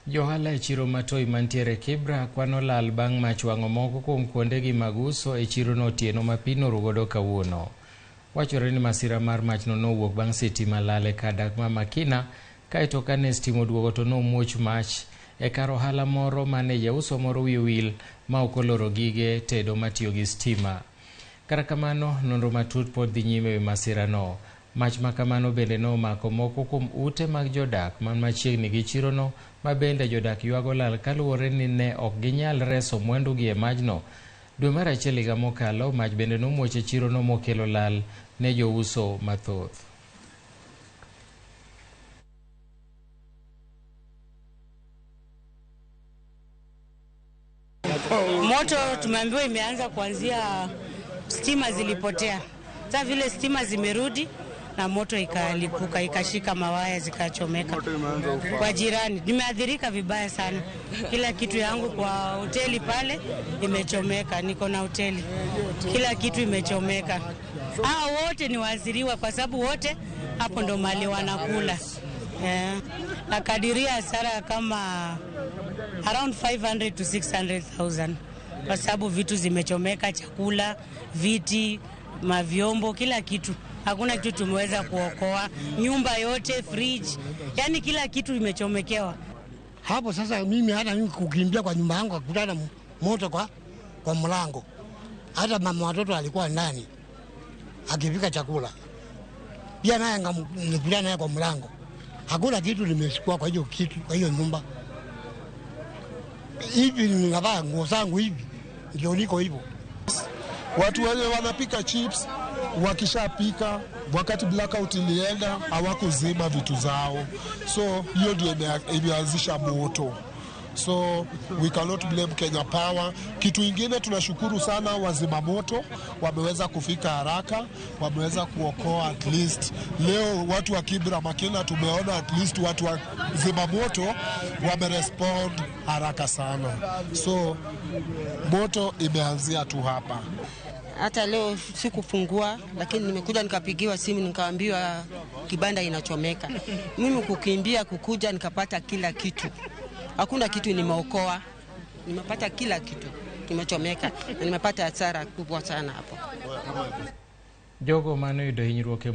Johala e chiro matoi mantiere Kibra kwano lal bang' mach wang'o moko kuom kuondegi mag uso e chiro no otieno ma pi norugodo kawuono. Wachore ni masira mar machno nowuok bang' sitima lal e kadak ma Makina, kaeto kane stima oduogo to nomuoch mach e kar ohala moro mane jauso moro wiye wil ma ok oloro gige tedo matiyo gi stima. Kata kamano, nonro matut pod dhi nyime e masira no. Mach makamano bende nomako moko kuom ute mag jodak man machiegni gi chirono, ma bende jodak ywago lal kaluwore ni ne ok ginyal reso mwandugi e majno. Dwe mar achiel higa mokalo, mach bende nomuoch e chirono mokelo lal ne jouso mathoth. Moto tumeambiwa imeanza kuanzia stima zilipotea. Sasa vile stima zimerudi na moto ikalipuka, ikashika mawaya zikachomeka. Kwa jirani nimeathirika vibaya sana. Kila kitu yangu kwa hoteli pale imechomeka, niko na hoteli. Kila kitu imechomeka. Wote ni waathiriwa kwa sababu wote hapo ndo mali wanakula. Nakadiria hasara kama around 500 to 600,000 kwa sababu vitu zimechomeka, chakula, viti, mavyombo, kila kitu. Hakuna kitu tumeweza kuokoa, nyumba yote, fridge, yani kila kitu imechomekewa. Hapo sasa hata mimi kukimbia kwa nyumba yangu kukutana moto kwa mlango. Hata mama watoto alikuwa ndani akipika chakula. Pia naye nilikuja naye kwa mlango. Hakuna kitu limeshikwa kwa hiyo nyumba. Hivi ninavaa nguo zangu hivi ndio niko hivyo. Watu wale wanapika chips, wakishapika wakati blackout ilienda hawakuzima vitu zao, so hiyo ndio imeanzisha moto. So we cannot blame Kenya Power. Kitu ingine tunashukuru sana wazima moto, wameweza kufika haraka, wameweza kuokoa at least. Leo watu wa Kibra Makina tumeona at least watu wa zima moto wamerespond haraka sana. So moto imeanzia tu hapa. Hata leo sikufungua, lakini nimekuja nikapigiwa simu nikaambiwa kibanda inachomeka. Mimi kukimbia kukuja nikapata kila kitu. Hakuna kitu nimeokoa. Nimepata kila kitu kimechomeka na nimepata hasara kubwa sana hapo. Jogo mano yudo hinyruok